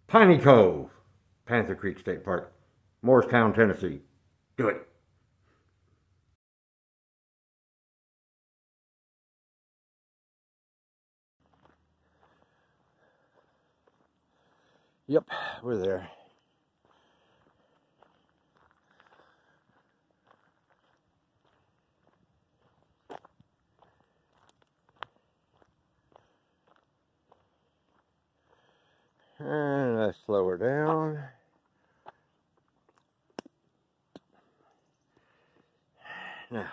Piney Cove, Panther Creek State Park, Morristown, Tennessee. Do it. Yep, we're there. And I slow her down. Now,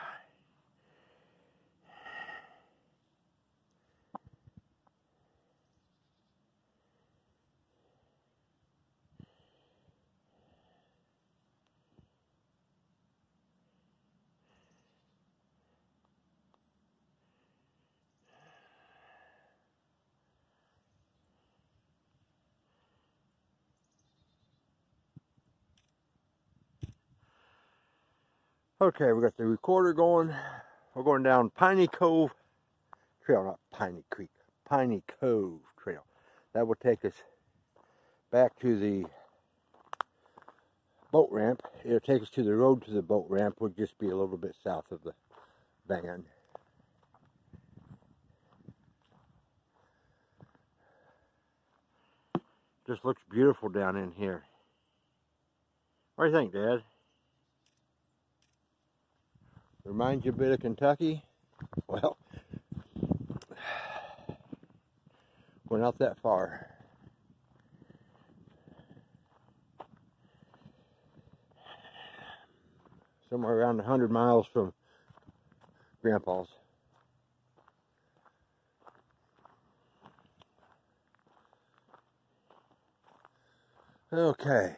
okay, we got the recorder going. We're going down Piney Cove Trail, not Piney Creek, Piney Cove Trail. That will take us back to the boat ramp. It'll take us to the road to the boat ramp. Would just be a little bit south of the van. Just looks beautiful down in here. What do you think, Dad? Reminds you a bit of Kentucky? Well, we're not that far. Somewhere around 100 miles from Grandpa's. Okay.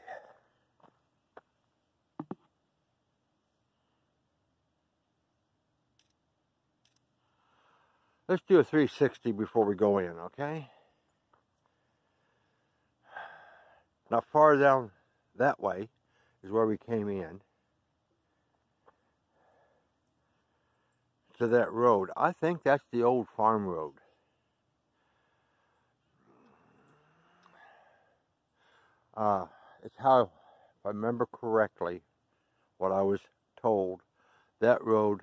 Let's do a 360 before we go in, okay? Not far down that way is where we came in to that road. I think that's the old farm road. It's how, if I remember correctly, what I was told, that road,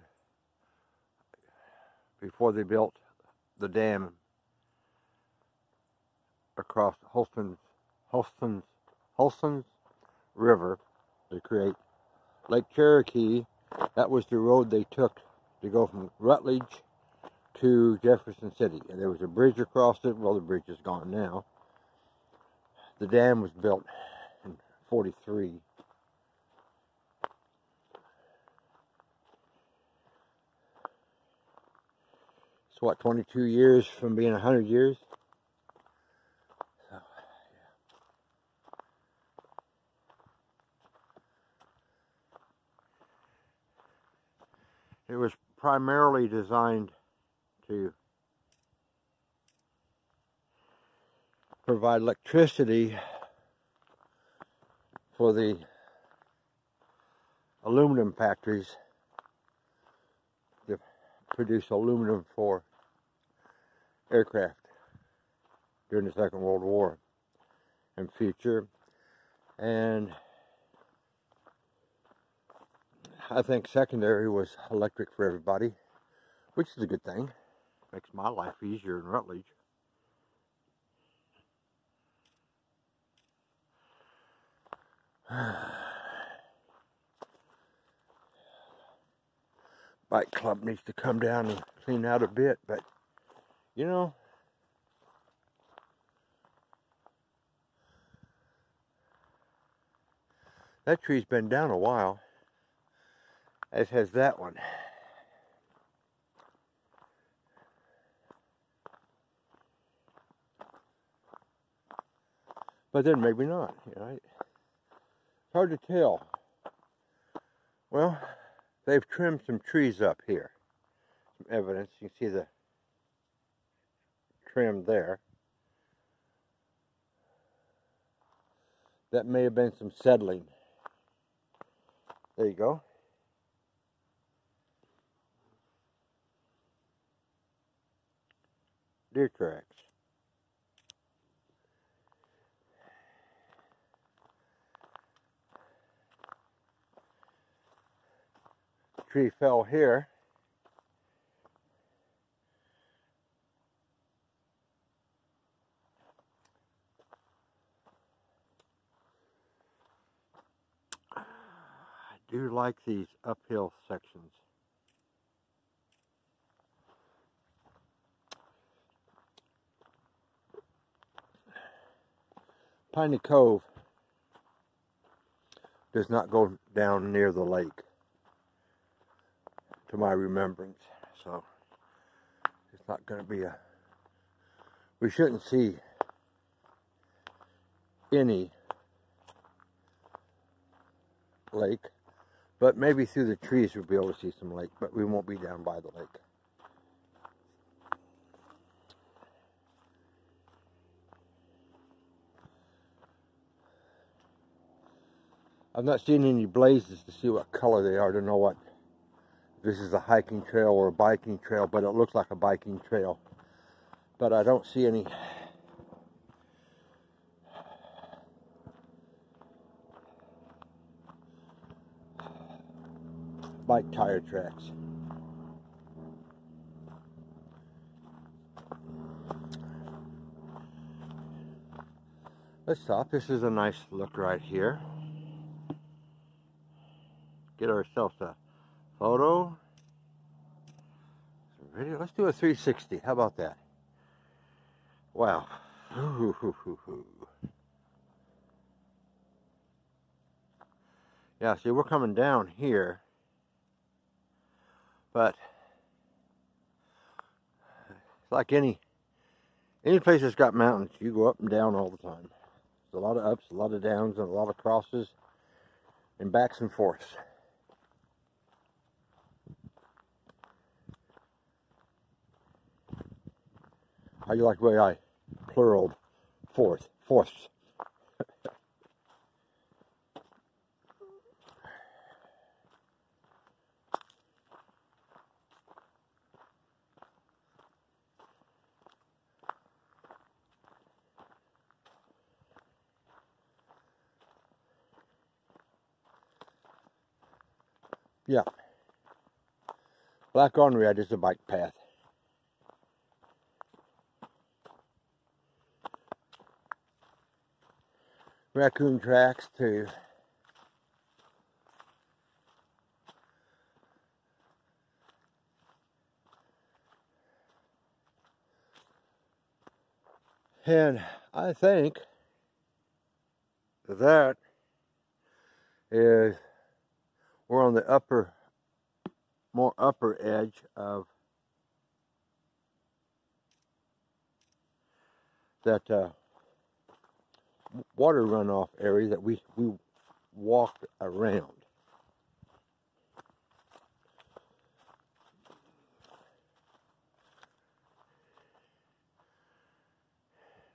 before they built the dam across Holston's River to create Lake Cherokee, that was the road they took to go from Rutledge to Jefferson City. And there was a bridge across it. Well, the bridge is gone now. The dam was built in '43. It's what, 22 years from being 100 years? So, yeah. It was primarily designed to provide electricity for the aluminum factories to produce aluminum for aircraft during the Second World War and future. And I think secondary was electric for everybody, which is a good thing. Makes my life easier in Rutledge. Bike club needs to come down and clean out a bit, but you know, that tree's been down a while, as has that one. But then maybe not, you know. It's hard to tell. Well, they've trimmed some trees up here. Some evidence. You can see the trim there. That may have been some settling. There you go. Deer tracks. tree fell here. I do like these uphill sections. Piney Cove does not go down near the lake, to my remembrance, so it's not going to be a, we shouldn't see any lake, but maybe through the trees we'll be able to see some lake, but we won't be down by the lake. I've not seen any blazes to see what color they are, to know what this is a hiking trail or a biking trail, but it looks like a biking trail. But I don't see any bike tire tracks. Let's stop. This is a nice look right here. Get ourselves a photo. Video. Let's do a 360. How about that? Wow. Yeah, see, we're coming down here, but it's like any place that's got mountains, you go up and down all the time. There's a lot of ups, a lot of downs, and a lot of crosses, and backs and forths. How you like the way I pluraled forths? Yeah. Black on red is a bike path. Raccoon tracks too. And I think that is, we're on the more upper edge of that water runoff area that we walked around.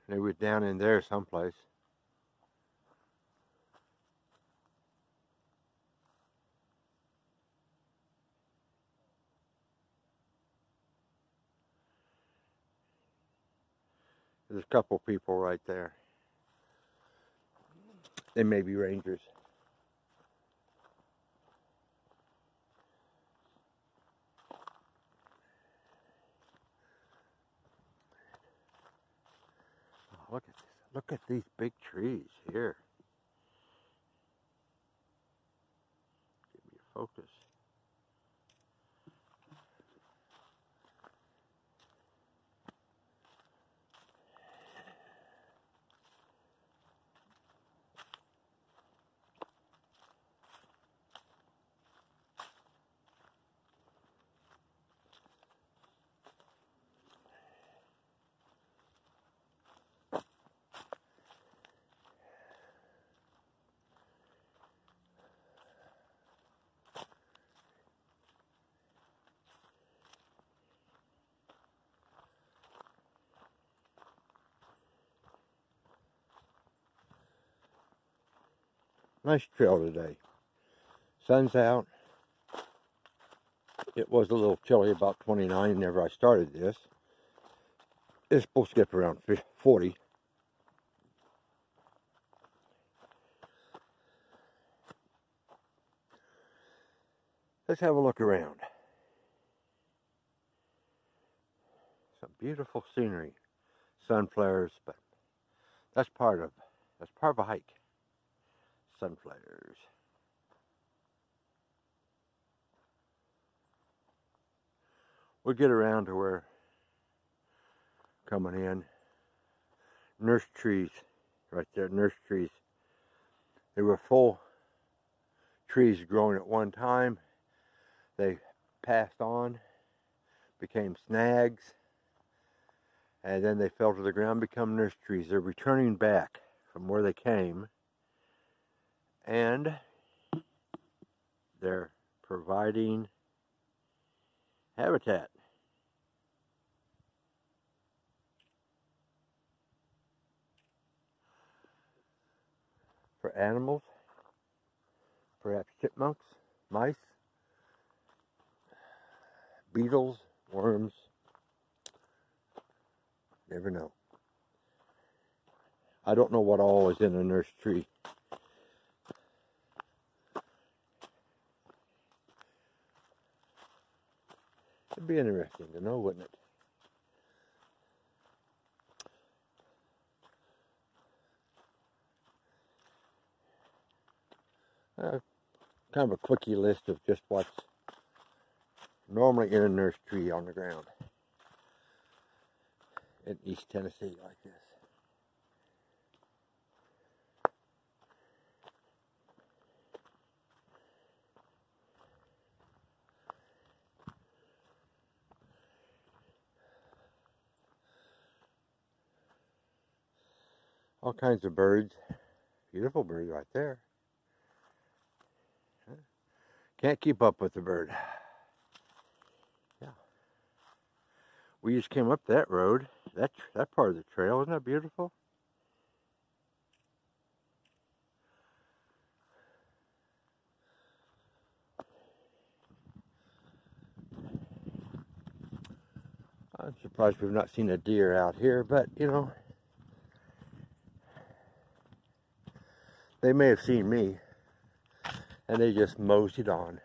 They were down in there someplace. There's a couple people right there. They may be rangers. Oh, look at this. Look at these big trees here. Give me a focus. Nice trail today. Sun's out. It was a little chilly, about 29 whenever I started this. It's supposed to get around 40. Let's have a look around. Some beautiful scenery. Sunflowers, but that's part of a hike. Sunflowers. We'll get around to where coming in. Nurse trees, right there, nurse trees. They were full trees growing at one time. They passed on, became snags, and then they fell to the ground, become nurse trees. They're returning back from where they came, and they're providing habitat. For animals, perhaps chipmunks, mice, beetles, worms, never know. I don't know what all is in a nurse tree. It'd be interesting to know, wouldn't it? Kind of a quickie list of just what's normally in a nurse tree on the ground in East Tennessee like this. All kinds of birds. Beautiful bird right there. Can't keep up with the bird. Yeah. We just came up that road. That part of the trail. Isn't that beautiful? I'm surprised we've not seen a deer out here, but you know, they may have seen me and they just moseyed on.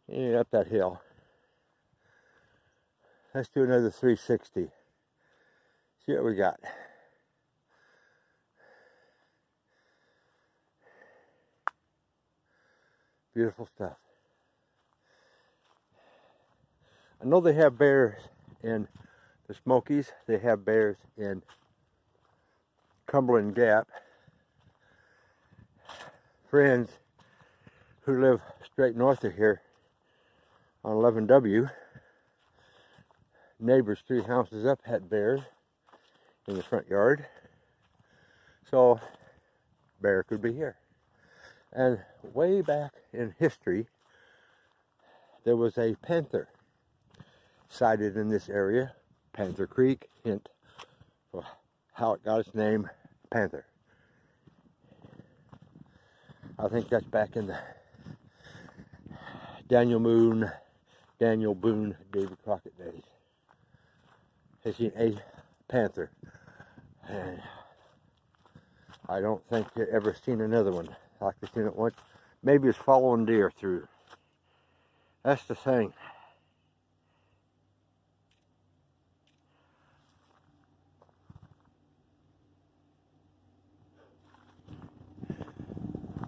Yeah, up that hill. Let's do another 360. See what we got. Beautiful stuff. I know they have bears in the Smokies. They have bears in Cumberland Gap. Friends who live straight north of here on 11W, neighbors 3 houses up had bears in the front yard. So bear could be here. And way back in history, there was a panther sighted in this area. Panther Creek, hint for how it got its name, Panther. I think that's back in the Daniel Boone, David Crockett days. Has seen a panther, and I don't think I've ever seen another one. Like I've seen it once. Maybe it's following deer through. That's the thing.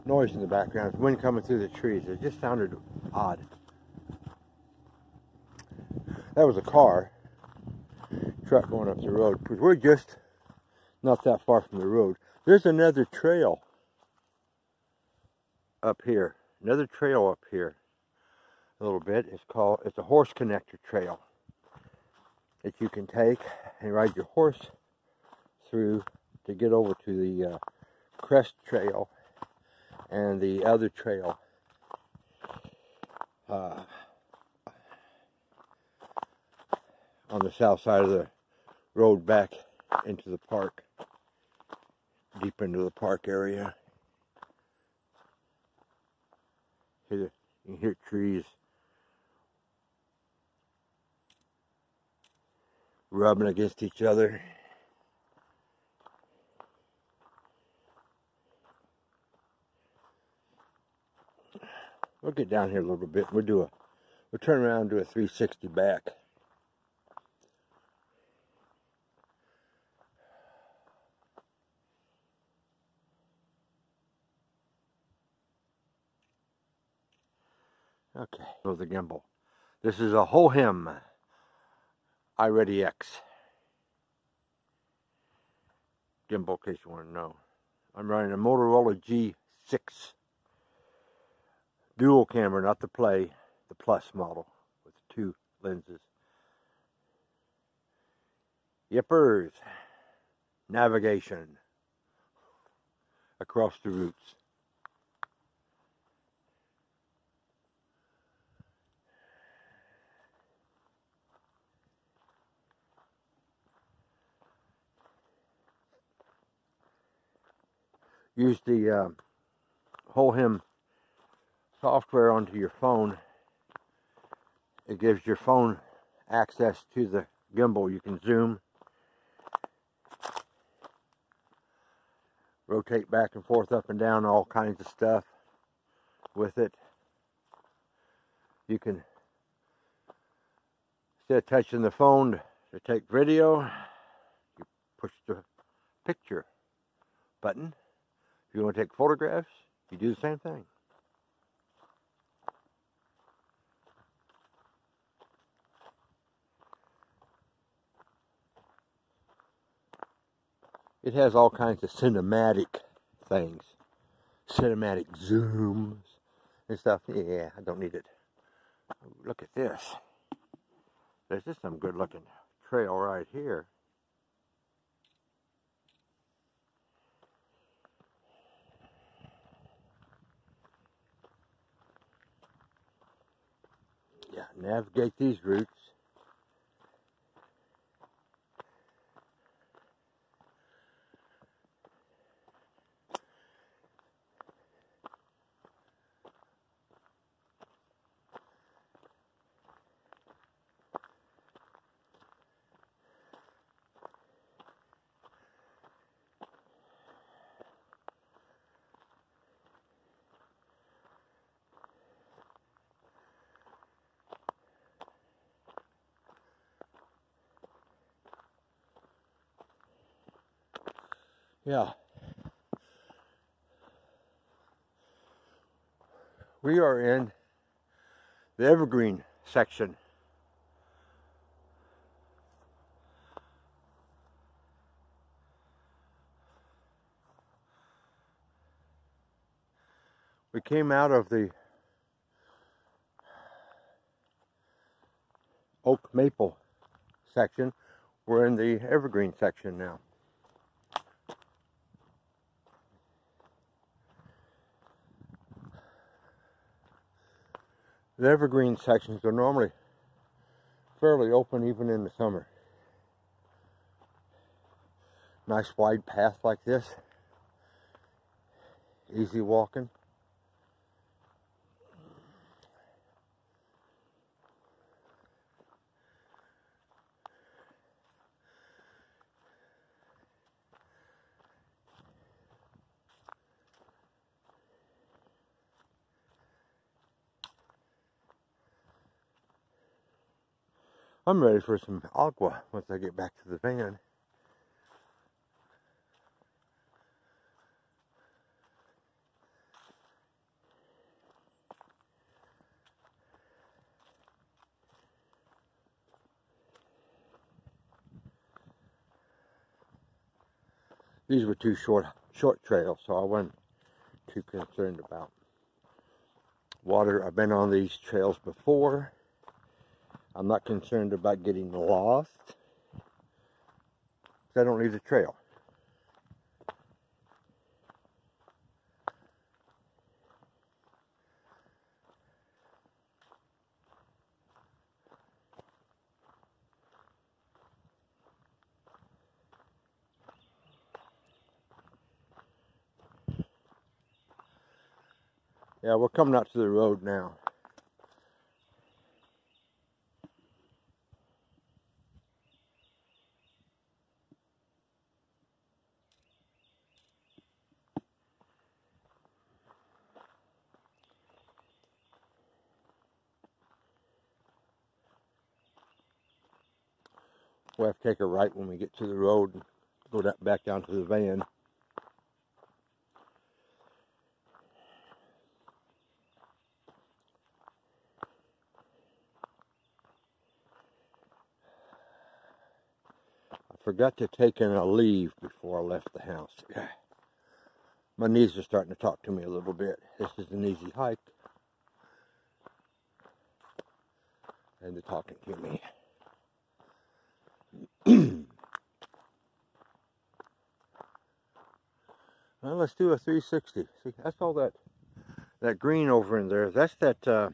Noise in the background, wind coming through the trees. It just sounded odd. That was a truck going up the road, because we're just not that far from the road. There's another trail up here. Another trail up here a little bit. It's a horse connector trail that you can take and ride your horse through to get over to the Crest Trail and the other trail on the south side of the road back into the park. deep into the park area. You can hear trees rubbing against each other. We'll get down here a little bit. We'll turn around and do a 360 back. Okay, so the gimbal. This is a Hohem iReadyX gimbal, in case you want to know. I'm running a Motorola G6 dual camera, not the Play, the Plus model with 2 lenses. Yippers, navigation across the routes. Use the Hohem software onto your phone. It gives your phone access to the gimbal. You can zoom, rotate back and forth, up and down, all kinds of stuff with it. You can, instead of touching the phone to take video, you push the picture button. If you want to take photographs, you do the same thing. It has all kinds of cinematic things. Cinematic zooms and stuff. Yeah, I don't need it. Look at this. There's just some good looking trail right here. Yeah, navigate these routes. Yeah. We are in the evergreen section. We came out of the oak maple section. We're in the evergreen section now. The evergreen sections are normally fairly open even in the summer. Nice wide path like this. Easy walking. I'm ready for some agua once I get back to the van. These were 2 short trails, so I wasn't too concerned about water. I've been on these trails before. I'm not concerned about getting lost, because I don't need the trail. Yeah, we're coming out to the road now. We'll have to take a right when we get to the road and go back down to the van. I forgot to take in a leave before I left the house. My knees are starting to talk to me a little bit. This is an easy hike. And they're talking to me. Well, let's do a 360. See, that's all that green over in there. That's that,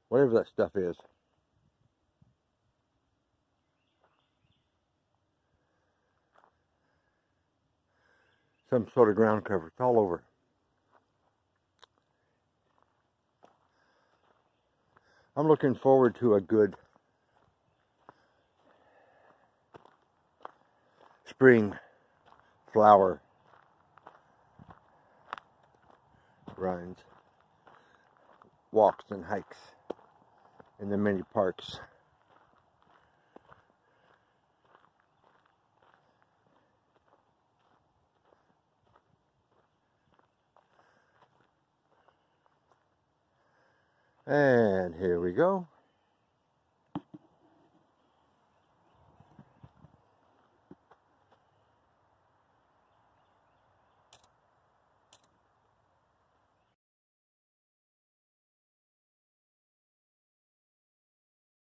whatever that stuff is. Some sort of ground cover. It's all over. I'm looking forward to a good spring flower runs, walks and hikes in the many parks. And here we go.